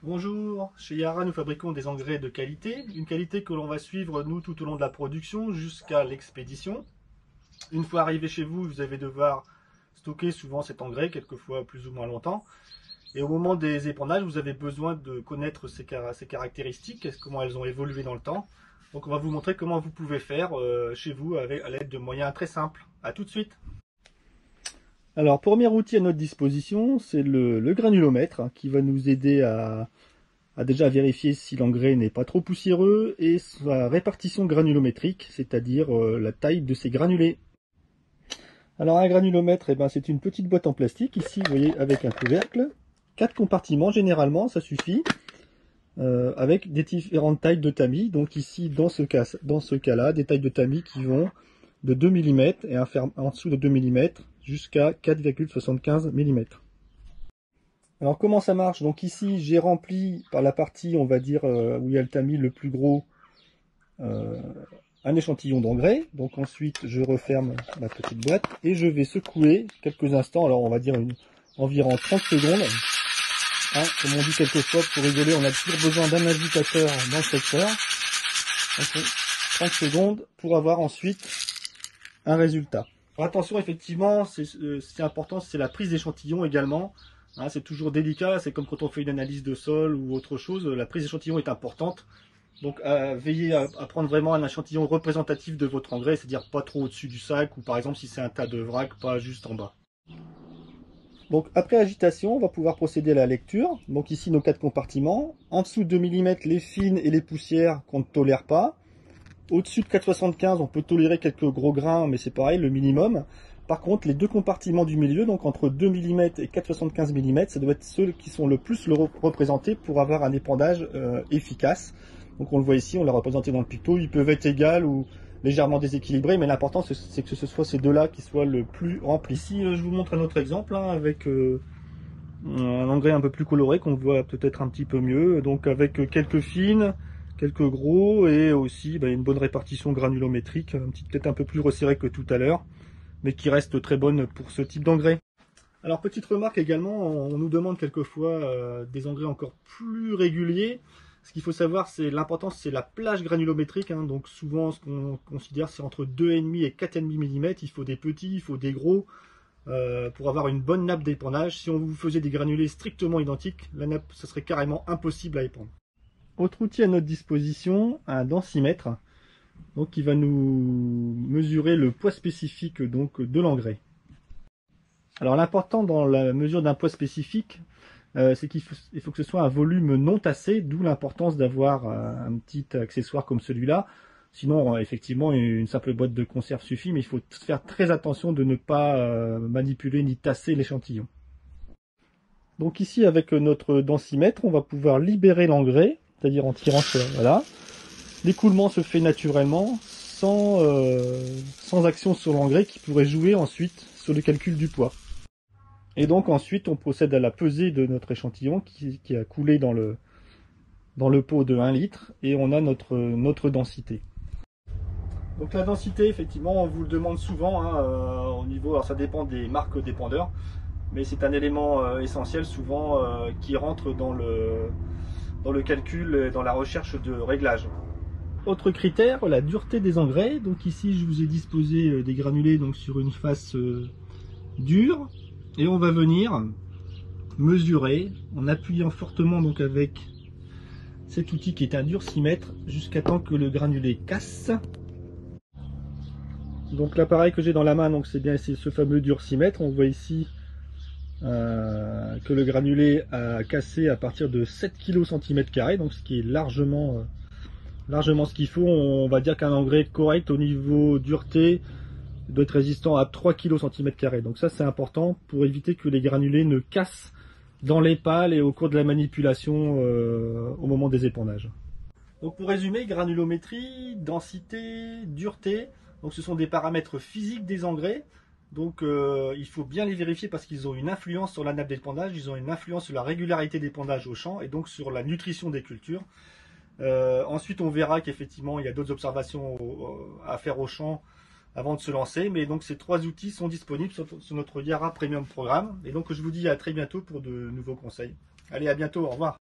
Bonjour, chez Yara nous fabriquons des engrais de qualité, une qualité que l'on va suivre nous tout au long de la production jusqu'à l'expédition. Une fois arrivé chez vous, vous allez devoir stocker souvent cet engrais, quelquefois plus ou moins longtemps. Et au moment des épandages, vous avez besoin de connaître ses caractéristiques, comment elles ont évolué dans le temps. Donc on va vous montrer comment vous pouvez faire chez vous à l'aide de moyens très simples. A tout de suite. Alors, premier outil à notre disposition, c'est le granulomètre qui va nous aider à déjà vérifier si l'engrais n'est pas trop poussiéreux et sa répartition granulométrique, c'est-à-dire la taille de ses granulés. Alors un granulomètre, c'est une petite boîte en plastique, ici vous voyez avec un couvercle, 4 compartiments généralement, ça suffit, avec des différentes tailles de tamis. Donc ici dans ce cas-là, des tailles de tamis qui vont de 2 mm et en dessous de 2 mm jusqu'à 4,75 mm. Alors comment ça marche? Donc ici j'ai rempli par la partie on va dire où il y a le tamis le plus gros un échantillon d'engrais. Donc ensuite je referme ma petite boîte et je vais secouer quelques instants, alors on va dire environ 30 secondes. Hein, comme on dit quelquefois pour rigoler, on a toujours besoin d'un agitateur dans le secteur. Donc, 30 secondes pour avoir ensuite un résultat. Alors, attention, effectivement, c'est important, c'est la prise d'échantillon également. Hein, c'est toujours délicat, c'est comme quand on fait une analyse de sol ou autre chose, la prise d'échantillon est importante. Donc veillez à prendre vraiment un échantillon représentatif de votre engrais, c'est-à-dire pas trop au-dessus du sac, ou par exemple si c'est un tas de vrac, pas juste en bas. Donc après agitation, on va pouvoir procéder à la lecture. Donc ici nos 4 compartiments. En dessous de 2 mm, les fines et les poussières qu'on ne tolère pas. Au-dessus de 4,75, on peut tolérer quelques gros grains, mais c'est pareil, le minimum. Par contre, les 2 compartiments du milieu, donc entre 2 mm et 4,75 mm, ça doit être ceux qui sont le plus représentés pour avoir un épandage efficace. Donc on le voit ici, on l'a représenté dans le picto, ils peuvent être égales ou légèrement déséquilibrés, mais l'important c'est que ce soit ces deux-là qui soient le plus remplis. Ici, je vous montre un autre exemple, hein, avec un engrais un peu plus coloré, qu'on voit peut-être un petit peu mieux, donc avec quelques fines, quelques gros, et aussi une bonne répartition granulométrique, peut-être un peu plus resserrée que tout à l'heure, mais qui reste très bonne pour ce type d'engrais. Alors petite remarque également, on nous demande quelquefois des engrais encore plus réguliers. Ce qu'il faut savoir, c'est l'importance, c'est la plage granulométrique. Hein, donc souvent, ce qu'on considère, c'est entre 2,5 et 4,5 mm. Il faut des petits, il faut des gros pour avoir une bonne nappe d'épandage. Si on vous faisait des granulés strictement identiques, la nappe, ce serait carrément impossible à épandre. Autre outil à notre disposition, un densimètre, donc qui va nous mesurer le poids spécifique donc de l'engrais. Alors l'important dans la mesure d'un poids spécifique, c'est qu'il faut que ce soit un volume non tassé, d'où l'importance d'avoir un petit accessoire comme celui-là. Sinon, effectivement, une simple boîte de conserve suffit, mais il faut faire très attention de ne pas manipuler ni tasser l'échantillon. Donc ici, avec notre densimètre, on va pouvoir libérer l'engrais, c'est-à-dire en tirant sur... Voilà. L'écoulement se fait naturellement, sans action sur l'engrais qui pourrait jouer ensuite sur le calcul du poids. Et donc ensuite on procède à la pesée de notre échantillon qui a coulé dans le pot de 1 litre et on a notre densité. Donc la densité, effectivement, on vous le demande souvent au niveau, alors ça dépend des marques d'épandeurs, mais c'est un élément essentiel souvent qui rentre dans le calcul, dans la recherche de réglage. Autre critère, la dureté des engrais. Donc ici je vous ai disposé des granulés donc sur une face dure. Et on va venir mesurer en appuyant fortement donc avec cet outil qui est un durcimètre jusqu'à temps que le granulé casse. Donc l'appareil que j'ai dans la main, donc c'est ce fameux durcimètre. On voit ici que le granulé a cassé à partir de 7 kg cm², donc ce qui est largement ce qu'il faut. On va dire qu'un engrais correct au niveau dureté doit être résistant à 3 kg cm². Donc ça c'est important pour éviter que les granulés ne cassent dans les pales et au cours de la manipulation au moment des épandages. Donc pour résumer, granulométrie, densité, dureté, donc ce sont des paramètres physiques des engrais. Donc il faut bien les vérifier parce qu'ils ont une influence sur la nappe d'épandage, ils ont une influence sur la régularité d'épandage au champ et donc sur la nutrition des cultures. Ensuite on verra qu'effectivement il y a d'autres observations à faire au champ avant de se lancer, mais donc ces 3 outils sont disponibles sur notre Yara Premium Programme, et donc je vous dis à très bientôt pour de nouveaux conseils. Allez, à bientôt, au revoir.